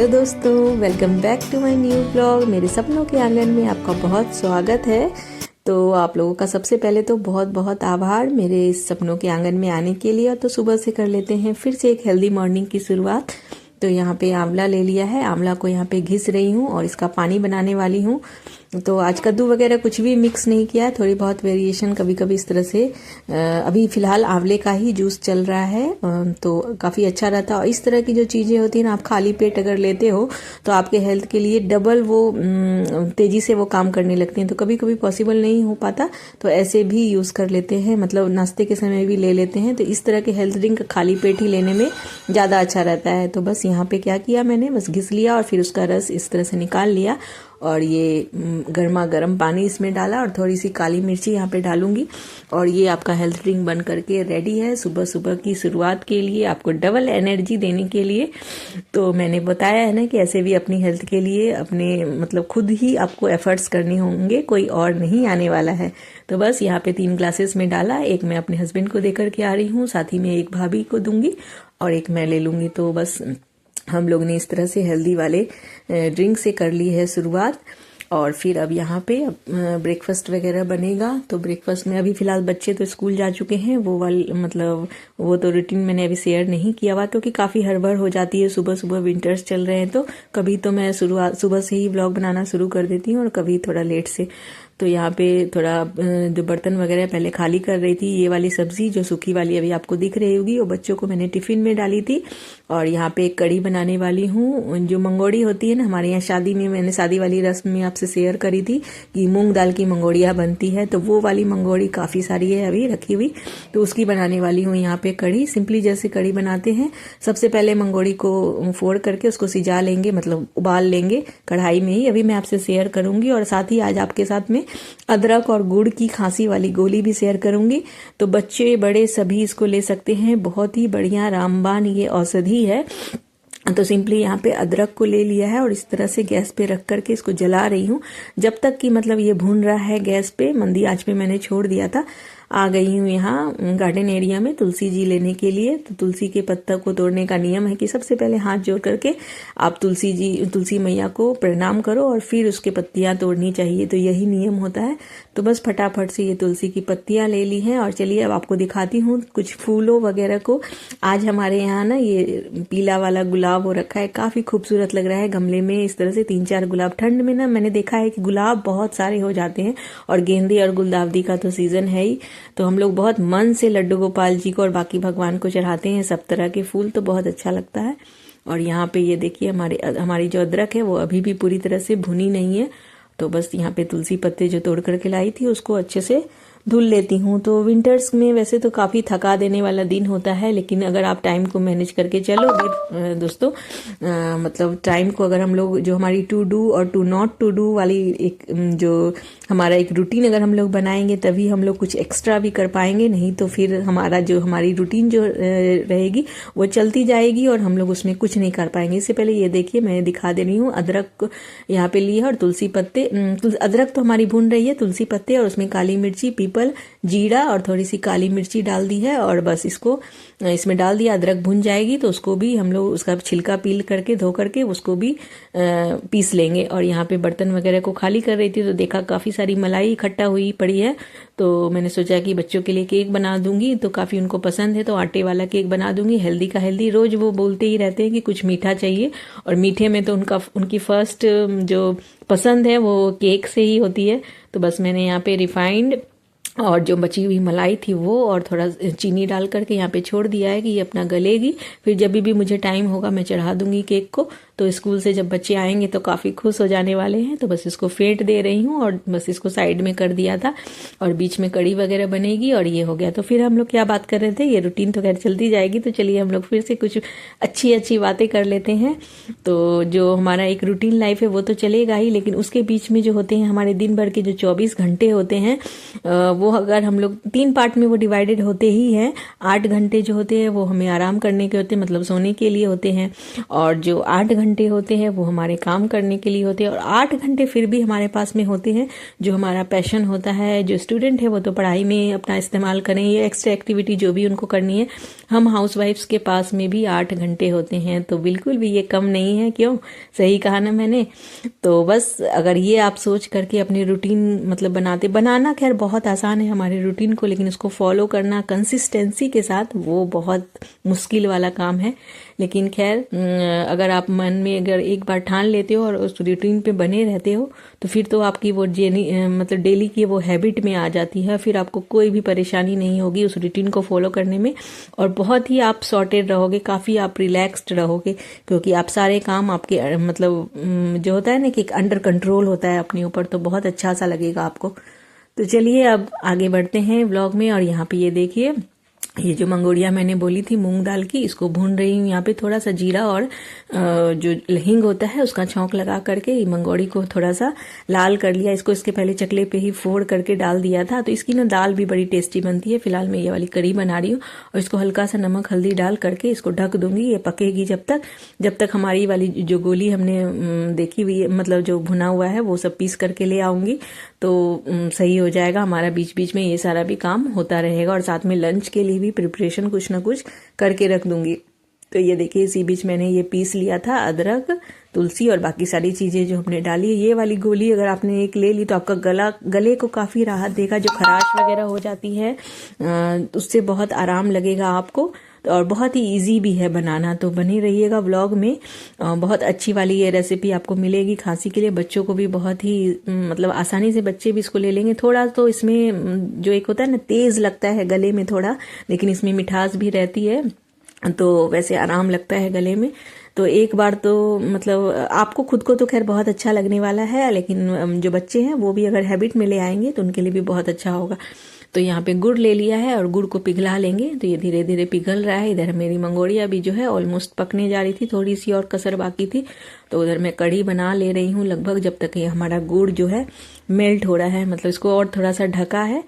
Hello दोस्तों, welcome back to my new blog. मेरे सपनों के आंगन में आपका बहुत स्वागत है। तो आप लोगों का सबसे पहले तो बहुत बहुत आभार मेरे इस सपनों के आंगन में आने के लिए। तो सुबह से कर लेते हैं फिर से एक हेल्दी मॉर्निंग की शुरुआत। तो यहाँ पे आंवला ले लिया है, आंवला को यहाँ पे घिस रही हूँ और इसका पानी बनाने वाली हूँ। तो आज कद्दू वगैरह कुछ भी मिक्स नहीं किया है, थोड़ी बहुत वेरिएशन कभी कभी इस तरह से। अभी फिलहाल आंवले का ही जूस चल रहा है, तो काफ़ी अच्छा रहता है। और इस तरह की जो चीज़ें होती हैं ना, आप खाली पेट अगर लेते हो तो आपके हेल्थ के लिए डबल वो तेज़ी से वो काम करने लगती हैं। तो कभी कभी पॉसिबल नहीं हो पाता तो ऐसे भी यूज़ कर लेते हैं, मतलब नाश्ते के समय भी ले लेते हैं। तो इस तरह के हेल्थ ड्रिंक खाली पेट ही लेने में ज़्यादा अच्छा रहता है। तो बस यहाँ पे क्या किया मैंने, बस घिस लिया और फिर उसका रस इस तरह से निकाल लिया और ये गर्मा गर्म पानी इसमें डाला और थोड़ी सी काली मिर्ची यहाँ पे डालूंगी। और ये आपका हेल्थ ड्रिंक बन करके रेडी है सुबह सुबह की शुरुआत के लिए, आपको डबल एनर्जी देने के लिए। तो मैंने बताया है ना कि ऐसे भी अपनी हेल्थ के लिए अपने मतलब खुद ही आपको एफर्ट्स करने होंगे, कोई और नहीं आने वाला है। तो बस यहाँ पे 3 ग्लासेस में डाला, एक मैं अपने हस्बैंड को देकर के आ रही हूँ, साथ ही में एक भाभी को दूंगी और एक मैं ले लूंगी। तो बस हम लोग ने इस तरह से हेल्दी वाले ड्रिंक से कर ली है शुरुआत। और फिर अब यहाँ पे ब्रेकफास्ट वगैरह बनेगा। तो ब्रेकफास्ट में अभी फिलहाल बच्चे तो स्कूल जा चुके हैं, वो वाले मतलब वो तो रूटीन मैंने अभी शेयर नहीं किया हुआ क्योंकि काफ़ी हड़बड़ हो जाती है। सुबह सुबह विंटर्स चल रहे हैं तो कभी तो मैं शुरुआत सुबह से ही व्लॉग बनाना शुरू कर देती हूँ और कभी थोड़ा लेट से। तो यहाँ पे थोड़ा जो बर्तन वगैरह पहले खाली कर रही थी। ये वाली सब्जी जो सूखी वाली अभी आपको दिख रही होगी, वो बच्चों को मैंने टिफिन में डाली थी। और यहाँ पे एक कड़ी बनाने वाली हूँ, जो मंगोड़ी होती है ना हमारे यहाँ शादी में, मैंने शादी वाली रस्म में आपसे शेयर करी थी कि मूंग दाल की मंगोड़ियाँ बनती है। तो वो वाली मंगोड़ी काफ़ी सारी है अभी रखी हुई, तो उसकी बनाने वाली हूँ यहाँ पे कड़ी। सिंपली जैसे कड़ी बनाते हैं, सबसे पहले मंगोड़ी को फोड़ करके उसको सिजा लेंगे, मतलब उबाल लेंगे कढ़ाई में ही, अभी मैं आपसे शेयर करूंगी। और साथ ही आज आपके साथ में अदरक और गुड़ की खांसी वाली गोली भी शेयर करूंगी। तो बच्चे बड़े सभी इसको ले सकते हैं, बहुत ही बढ़िया रामबाण ये औषधि है। तो सिंपली यहाँ पे अदरक को ले लिया है और इस तरह से गैस पे रख करके इसको जला रही हूँ जब तक कि मतलब ये भून रहा है। गैस पे मंदी आंच पे मैंने छोड़ दिया था। आ गई हूँ यहाँ गार्डन एरिया में तुलसी जी लेने के लिए। तो तुलसी के पत्ता को तोड़ने का नियम है कि सबसे पहले हाथ जोड़ करके आप तुलसी मैया को प्रणाम करो और फिर उसके पत्तियां तोड़नी चाहिए। तो यही नियम होता है। तो बस फटाफट से ये तुलसी की पत्तियां ले ली हैं। और चलिए अब आपको दिखाती हूँ कुछ फूलों वगैरह को। आज हमारे यहाँ ना ये पीला वाला गुलाब हो रखा है, काफी खूबसूरत लग रहा है गमले में। इस तरह से 3-4 गुलाब, ठंड में ना मैंने देखा है कि गुलाब बहुत सारे हो जाते हैं और गेंदे और गुलदावदी का तो सीजन है ही। तो हम लोग बहुत मन से लड्डू गोपाल जी को और बाकी भगवान को चढ़ाते हैं सब तरह के फूल, तो बहुत अच्छा लगता है। और यहाँ पे ये देखिए हमारी जो अदरक है वो अभी भी पूरी तरह से भुनी नहीं है। तो बस यहाँ पे तुलसी पत्ते जो तोड़ करके लाई थी उसको अच्छे से धुल लेती हूँ। तो विंटर्स में वैसे तो काफ़ी थका देने वाला दिन होता है, लेकिन अगर आप टाइम को मैनेज करके चलोगे दोस्तों, मतलब टाइम को अगर हम लोग जो हमारी टू डू और टू नॉट टू डू वाली एक जो हमारा एक रूटीन अगर हम लोग बनाएंगे तभी हम लोग कुछ एक्स्ट्रा भी कर पाएंगे। नहीं तो फिर हमारी रूटीन जो रहेगी वो चलती जाएगी और हम लोग उसमें कुछ नहीं कर पाएंगे। इससे पहले ये देखिए मैं दिखा दे रही हूँ, अदरक यहाँ पे लिया और तुलसी पत्ते। अदरक तो हमारी भून रही है, तुलसी पत्ते और उसमें काली मिर्ची, पीपल, जीरा और थोड़ी सी काली मिर्ची डाल दी है। और बस इसको इसमें डाल दिया। अदरक भुन जाएगी तो उसको भी हम लोग उसका छिलका पील करके धो करके उसको भी पीस लेंगे। और यहाँ पे बर्तन वगैरह को खाली कर रही थी तो देखा काफ़ी सारी मलाई इकट्ठा हुई पड़ी है। तो मैंने सोचा कि बच्चों के लिए केक बना दूंगी, तो काफ़ी उनको पसंद है, तो आटे वाला केक बना दूंगी। हेल्दी का हेल्दी, रोज वो बोलते ही रहते हैं कि कुछ मीठा चाहिए, और मीठे में तो उनकी फर्स्ट जो पसंद है वो केक से ही होती है। तो बस मैंने यहाँ पे रिफाइंड और जो बची हुई मलाई थी वो और थोड़ा चीनी डाल करके यहाँ पे छोड़ दिया है कि ये अपना गलेगी। फिर जब भी मुझे टाइम होगा मैं चढ़ा दूंगी केक को। तो स्कूल से जब बच्चे आएंगे तो काफ़ी खुश हो जाने वाले हैं। तो बस इसको फेंट दे रही हूँ और बस इसको साइड में कर दिया था और बीच में कड़ी वगैरह बनेगी और ये हो गया। तो फिर हम लोग क्या बात कर रहे थे, ये रूटीन तो खैर चलती जाएगी। तो चलिए हम लोग फिर से कुछ अच्छी अच्छी बातें कर लेते हैं। तो जो हमारा एक रूटीन लाइफ है वो तो चलेगा ही, लेकिन उसके बीच में जो होते हैं हमारे दिन भर के जो 24 घंटे होते हैं वो अगर हम लोग 3 पार्ट में वो डिवाइडेड होते ही हैं। 8 घंटे जो होते हैं वो हमें आराम करने के होते हैं, मतलब सोने के लिए होते हैं। और जो 8 घंटे घंटे होते हैं वो हमारे काम करने के लिए होते हैं, और 8 घंटे फिर भी हमारे पास में होते हैं जो हमारा पैशन होता है। जो स्टूडेंट है वो तो पढ़ाई में अपना इस्तेमाल करें, ये एक्स्ट्रा एक्टिविटी जो भी उनको करनी है, हम हाउसवाइफ्स के पास में भी 8 घंटे होते हैं, तो बिल्कुल भी ये कम नहीं है। क्यों, सही कहा ना मैंने। तो बस अगर ये आप सोच करके अपनी रूटीन मतलब बनाना खैर बहुत आसान है हमारे रूटीन को, लेकिन उसको फॉलो करना कंसिस्टेंसी के साथ वो बहुत मुश्किल वाला काम है। लेकिन खैर अगर आप मन में अगर एक बार ठान लेते हो और उस रूटीन पे बने रहते हो तो फिर तो आपकी वो मतलब डेली की वो हैबिट में आ जाती है, फिर आपको कोई भी परेशानी नहीं होगी उस रूटीन को फॉलो करने में, और बहुत ही आप सॉर्टेड रहोगे, काफ़ी आप रिलैक्स्ड रहोगे, क्योंकि आप सारे काम आपके मतलब जो होता है ना कि अंडर कंट्रोल होता है अपने ऊपर, तो बहुत अच्छा सा लगेगा आपको। तो चलिए अब आगे बढ़ते हैं व्लॉग में। और यहाँ पे ये देखिए, ये जो मंगोड़िया मैंने बोली थी मूंग दाल की, इसको भून रही हूँ। यहाँ पे थोड़ा सा जीरा और जो हींग होता है उसका छौंक लगा करके मंगोड़ी को थोड़ा सा लाल कर लिया। इसको इसके पहले चकले पे ही फोड़ करके डाल दिया था, तो इसकी ना दाल भी बड़ी टेस्टी बनती है। फिलहाल मैं ये वाली कड़ी बना रही हूँ और इसको हल्का सा नमक हल्दी डाल करके इसको ढक दूंगी। ये पकेगी जब तक हमारी वाली जो गोली हमने देखी हुई मतलब जो भुना हुआ है वो सब पीस करके ले आऊंगी, तो सही हो जाएगा हमारा। बीच बीच में ये सारा भी काम होता रहेगा, और साथ में लंच के लिए भी प्रिपरेशन कुछ ना कुछ करके रख दूंगी। तो ये देखिए, इसी बीच मैंने ये पीस लिया था अदरक, तुलसी और बाकी सारी चीजें जो हमने डाली। ये वाली गोली अगर आपने एक ले ली तो आपका गले को काफी राहत देगा। जो खराश वगैरह हो जाती है उससे बहुत आराम लगेगा आपको, और बहुत ही इजी भी है बनाना। तो बने रहिएगा व्लॉग में, बहुत अच्छी वाली ये रेसिपी आपको मिलेगी। खांसी के लिए बच्चों को भी बहुत ही मतलब आसानी से बच्चे भी इसको ले लेंगे। थोड़ा तो इसमें जो एक होता है ना तेज लगता है गले में थोड़ा, लेकिन इसमें मिठास भी रहती है, तो वैसे आराम लगता है गले में। तो एक बार तो मतलब आपको खुद को तो खैर बहुत अच्छा लगने वाला है, लेकिन जो बच्चे हैं वो भी अगर हैबिट में ले आएंगे तो उनके लिए भी बहुत अच्छा होगा। तो यहाँ पे गुड़ ले लिया है और गुड़ को पिघला लेंगे। तो ये धीरे धीरे पिघल रहा है। इधर मेरी मंगोड़िया भी जो है ऑलमोस्ट पकने जा रही थी, थोड़ी सी और कसर बाकी थी। तो उधर मैं कड़ी बना ले रही हूँ लगभग, जब तक ये हमारा गुड़ जो है मेल्ट हो रहा है। मतलब इसको और थोड़ा सा ढका है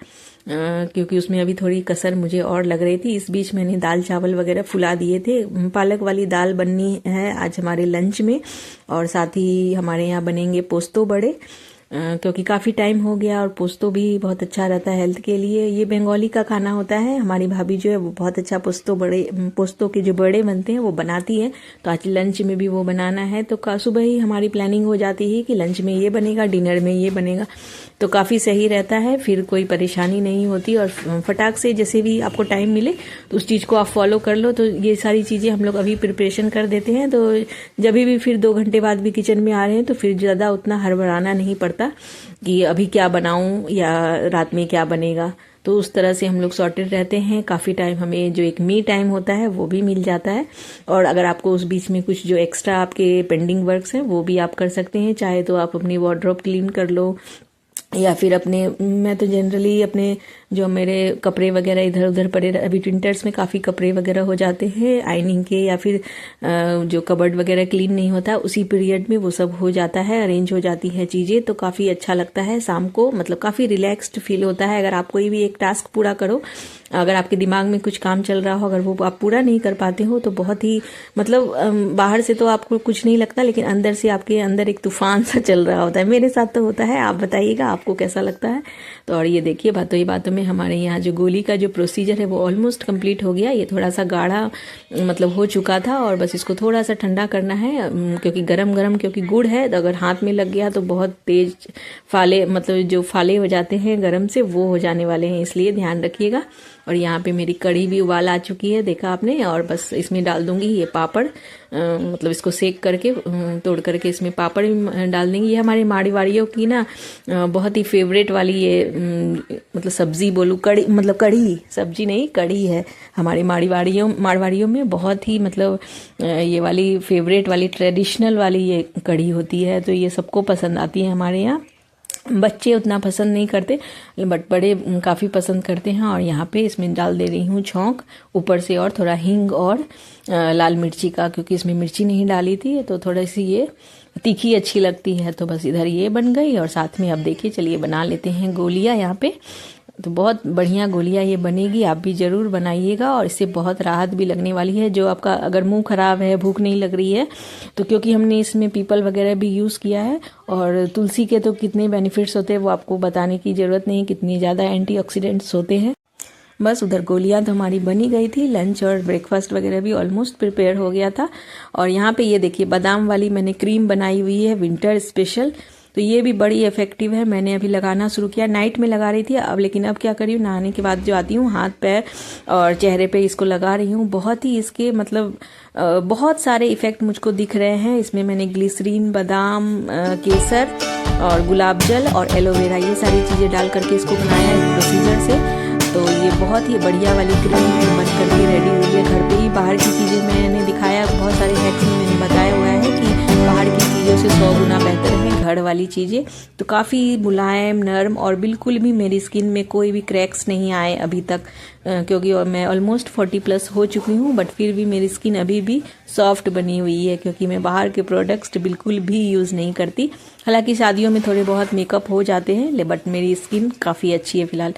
क्योंकि उसमें अभी थोड़ी कसर मुझे और लग रही थी। इस बीच मैंने दाल चावल वगैरह फुला दिए थे। पालक वाली दाल बननी है आज हमारे लंच में, और साथ ही हमारे यहाँ बनेंगे पोस्तो बड़े, क्योंकि काफ़ी टाइम हो गया, और पोस्तो भी बहुत अच्छा रहता है हेल्थ के लिए। ये बंगाली का खाना होता है। हमारी भाभी जो है वो बहुत अच्छा पोस्तो के जो बड़े बनते हैं वो बनाती है। तो आज लंच में भी वो बनाना है। तो सुबह ही हमारी प्लानिंग हो जाती है कि लंच में ये बनेगा, डिनर में ये बनेगा, तो काफ़ी सही रहता है, फिर कोई परेशानी नहीं होती। और फटाक से जैसे भी आपको टाइम मिले तो उस चीज़ को आप फॉलो कर लो। तो ये सारी चीज़ें हम लोग अभी प्रिपरेशन कर देते हैं, तो जब भी फिर 2 घंटे बाद भी किचन में आ रहे हैं तो फिर ज़्यादा उतना हड़बड़ाना नहीं पड़ता कि अभी क्या बनाऊं या रात में क्या बनेगा। तो उस तरह से हम लोग सॉर्टेड रहते हैं। काफ़ी टाइम हमें जो एक मी टाइम होता है वो भी मिल जाता है। और अगर आपको उस बीच में कुछ जो एक्स्ट्रा आपके पेंडिंग वर्क्स हैं वो भी आप कर सकते हैं। चाहे तो आप अपनी वार्डरोब क्लीन कर लो, या फिर मैं तो जनरली अपने जो मेरे कपड़े वगैरह इधर उधर पड़े, अभी विंटर्स में काफ़ी कपड़े वगैरह हो जाते हैं आयनिंग के, या फिर जो कबर्ड वगैरह क्लीन नहीं होता उसी पीरियड में वो सब हो जाता है, अरेंज हो जाती है चीज़ें। तो काफ़ी अच्छा लगता है शाम को, मतलब काफ़ी रिलैक्स्ड फील होता है। अगर आप कोई भी एक टास्क पूरा करो, अगर आपके दिमाग में कुछ काम चल रहा हो, अगर वो आप पूरा नहीं कर पाते हो तो बहुत ही मतलब बाहर से तो आपको कुछ नहीं लगता, लेकिन अंदर से आपके अंदर एक तूफान सा चल रहा होता है। मेरे साथ तो होता है, आप बताइएगा आपको कैसा लगता है। तो और ये देखिए, बातों ही बातों में हमारे यहाँ जो गोली का जो प्रोसीजर है वो ऑलमोस्ट कंप्लीट हो गया। ये थोड़ा सा गाढ़ा मतलब हो चुका था, और बस इसको थोड़ा सा ठंडा करना है, क्योंकि गरम गरम क्योंकि गुड़ है, तो अगर हाथ में लग गया तो बहुत तेज फाले मतलब जो फाले हो जाते हैं गरम से, वो हो जाने वाले हैं, इसलिए ध्यान रखिएगा। और यहाँ पे मेरी कड़ी भी उबाल आ चुकी है, देखा आपने। और बस इसमें डाल दूंगी ये पापड़, मतलब इसको सेक करके तोड़ करके इसमें पापड़ भी डाल देंगे। ये हमारे मारवाड़ियों की ना बहुत ही फेवरेट वाली ये मतलब सब्जी बोलूँ, कड़ी मतलब कड़ी, सब्जी नहीं कड़ी है हमारे मारवाड़ियों में बहुत ही मतलब ये वाली फेवरेट वाली ट्रेडिशनल वाली ये कड़ी होती है। तो ये सबको पसंद आती है हमारे यहाँ। बच्चे उतना पसंद नहीं करते बट बड़े काफ़ी पसंद करते हैं। और यहाँ पे इसमें डाल दे रही हूँ छौंक ऊपर से, और थोड़ा हींग और लाल मिर्ची का, क्योंकि इसमें मिर्ची नहीं डाली थी तो थोड़ी सी ये तीखी अच्छी लगती है। तो बस इधर ये बन गई, और साथ में अब देखिए चलिए बना लेते हैं गोलियाँ यहाँ पे। तो बहुत बढ़िया गोलियां ये बनेगी, आप भी ज़रूर बनाइएगा। और इससे बहुत राहत भी लगने वाली है। जो आपका अगर मुंह खराब है, भूख नहीं लग रही है, तो क्योंकि हमने इसमें पीपल वगैरह भी यूज़ किया है और तुलसी के तो कितने बेनिफिट्स होते हैं वो आपको बताने की ज़रूरत नहीं, कितनी ज़्यादा एंटीऑक्सीडेंट्स होते हैं। बस उधर गोलियां तो हमारी बनी गई थी, लंच और ब्रेकफास्ट वगैरह भी ऑलमोस्ट प्रिपेयर हो गया था। और यहाँ पे ये देखिए बादाम वाली मैंने क्रीम बनाई हुई है, विंटर स्पेशल। तो ये भी बड़ी इफेक्टिव है। मैंने अभी लगाना शुरू किया, नाइट में लगा रही थी अब, लेकिन अब क्या करी हूँ, नहाने के बाद जो आती हूँ हाथ पैर और चेहरे पे इसको लगा रही हूँ। बहुत ही इसके मतलब बहुत सारे इफेक्ट मुझको दिख रहे हैं। इसमें मैंने ग्लिसरीन, बादाम, केसर और गुलाब जल और एलोवेरा ये सारी चीज़ें डाल करके इसको बनाया है प्रोसीजर से। तो ये बहुत ही बढ़िया वाली क्रीम बन करके रेडी हुई है घर पे ही। बाहर की चीज़ें मैंने दिखाया, बहुत सारे हैक्स में मैंने बताया हुआ है कि बाहर की चीज़ों से 100 गुना बेहतर है घर वाली चीज़ें। तो काफ़ी मुलायम, नरम और बिल्कुल भी मेरी स्किन में कोई भी क्रैक्स नहीं आए अभी तक, क्योंकि मैं ऑलमोस्ट 40+ हो चुकी हूँ, बट फिर भी मेरी स्किन अभी भी सॉफ्ट बनी हुई है, क्योंकि मैं बाहर के प्रोडक्ट्स बिल्कुल भी यूज़ नहीं करती। हालांकि शादियों में थोड़े बहुत मेकअप हो जाते हैं, बट मेरी स्किन काफ़ी अच्छी है फिलहाल।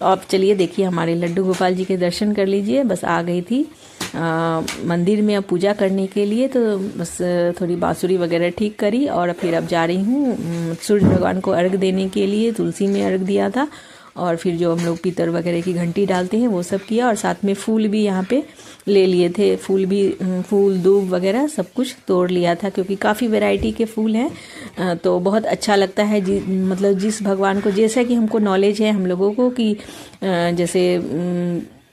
अब चलिए देखिए हमारे लड्डू गोपाल जी के दर्शन कर लीजिए। बस आ गई थी मंदिर में अब पूजा करने के लिए, तो बस थोड़ी बांसुरी वगैरह ठीक करी और फिर अब जा रही हूँ सूर्य भगवान को अर्घ देने के लिए। तुलसी में अर्घ दिया था और फिर जो हम लोग पीतल वगैरह की घंटी डालते हैं वो सब किया, और साथ में फूल भी यहाँ पे ले लिए थे। फूल दूब वगैरह सब कुछ तोड़ लिया था, क्योंकि काफ़ी वैरायटी के फूल हैं। तो बहुत अच्छा लगता है मतलब जिस भगवान को, जैसा कि हमको नॉलेज है हम लोगों को कि जैसे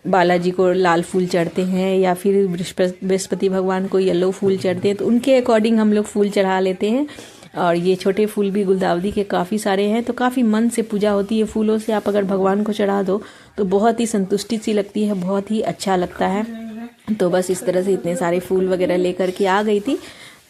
बालाजी को लाल फूल चढ़ते हैं या फिर बृहस्पति भगवान को येलो फूल चढ़ते हैं, तो उनके अकॉर्डिंग हम लोग फूल चढ़ा लेते हैं। और ये छोटे फूल भी गुलदाउदी के काफ़ी सारे हैं, तो काफ़ी मन से पूजा होती है फूलों से। आप अगर भगवान को चढ़ा दो तो बहुत ही संतुष्टि सी लगती है, बहुत ही अच्छा लगता है। तो बस इस तरह से इतने सारे फूल वगैरह लेकर के आ गई थी।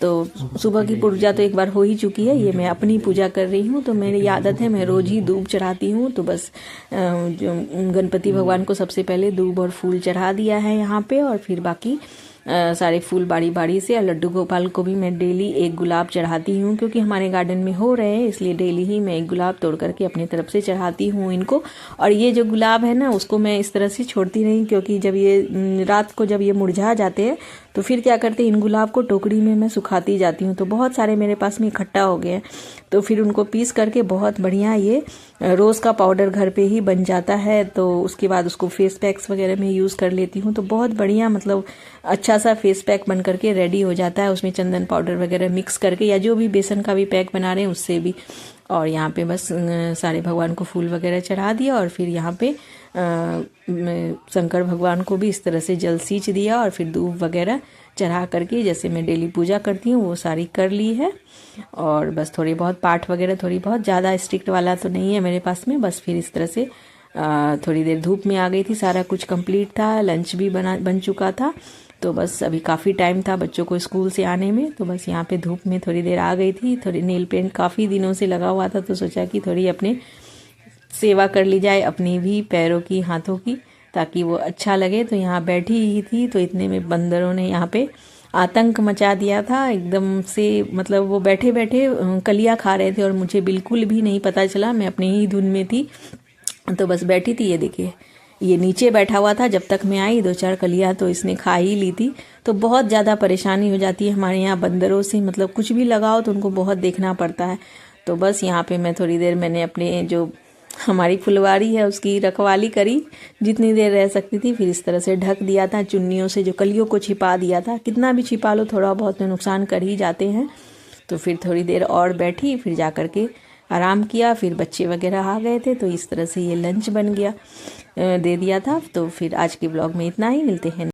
तो सुबह की पूजा तो एक बार हो ही चुकी है, ये मैं अपनी पूजा कर रही हूँ। तो मेरी आदत है, मैं रोज़ ही दूब चढ़ाती हूँ। तो बस जो गणपति भगवान को सबसे पहले दूब और फूल चढ़ा दिया है यहाँ पे, और फिर बाकी सारे फूल बारी बारी से। और लड्डू गोपाल को भी मैं डेली एक गुलाब चढ़ाती हूँ, क्योंकि हमारे गार्डन में हो रहे हैं, इसलिए डेली ही मैं एक गुलाब तोड़ करके अपनी तरफ से चढ़ाती हूँ इनको। और ये जो गुलाब है ना, उसको मैं इस तरह से छोड़ती नहीं, क्योंकि जब ये रात को जब ये मुरझा जाते हैं तो फिर क्या करते हैं, इन गुलाब को टोकरी में मैं सुखाती जाती हूँ। तो बहुत सारे मेरे पास में इकट्ठा हो गए हैं, तो फिर उनको पीस करके बहुत बढ़िया ये रोज़ का पाउडर घर पे ही बन जाता है। तो उसके बाद उसको फेस पैक्स वगैरह में यूज़ कर लेती हूँ। तो बहुत बढ़िया मतलब अच्छा सा फेस पैक बन करके रेडी हो जाता है, उसमें चंदन पाउडर वगैरह मिक्स करके, या जो भी बेसन का भी पैक बना रहे हैं उससे भी। और यहाँ पे बस सारे भगवान को फूल वगैरह चढ़ा दिया, और फिर यहाँ पे शंकर भगवान को भी इस तरह से जल सींच दिया, और फिर दूब वगैरह चढ़ा करके जैसे मैं डेली पूजा करती हूँ वो सारी कर ली है। और बस थोड़ी बहुत पाठ वगैरह, थोड़ी बहुत, ज़्यादा स्ट्रिक्ट वाला तो नहीं है मेरे पास में। बस फिर इस तरह से थोड़ी देर धूप में आ गई थी, सारा कुछ कंप्लीट था, लंच भी बन चुका था। तो बस अभी काफ़ी टाइम था बच्चों को स्कूल से आने में, तो बस यहाँ पे धूप में थोड़ी देर आ गई थी। थोड़ी नेल पेंट काफ़ी दिनों से लगा हुआ था, तो सोचा कि थोड़ी अपने सेवा कर ली जाए अपनी भी, पैरों की, हाथों की, ताकि वो अच्छा लगे। तो यहाँ बैठी ही थी, तो इतने में बंदरों ने यहाँ पे आतंक मचा दिया था एकदम से। मतलब वो बैठे बैठे कलियाँ खा रहे थे और मुझे बिल्कुल भी नहीं पता चला, मैं अपने ही धुन में थी। तो बस बैठी थी, ये देखिए ये नीचे बैठा हुआ था, जब तक मैं आई 2-4 कलियाँ तो इसने खा ही ली थी। तो बहुत ज़्यादा परेशानी हो जाती है हमारे यहाँ बंदरों से, मतलब कुछ भी लगाओ तो उनको बहुत देखना पड़ता है। तो बस यहाँ पे मैं थोड़ी देर मैंने अपने जो हमारी फुलवारी है उसकी रखवाली करी, जितनी देर रह सकती थी। फिर इस तरह से ढक दिया था चुन्नियों से, जो कलियों को छिपा दिया था। कितना भी छिपा लो थोड़ा बहुत तो नुकसान कर ही जाते हैं। तो फिर थोड़ी देर और बैठी, फिर जा कर के आराम किया। फिर बच्चे वगैरह आ गए थे, तो इस तरह से ये लंच बन गया, दे दिया था। तो फिर आज के ब्लॉग में इतना ही, मिलते हैं।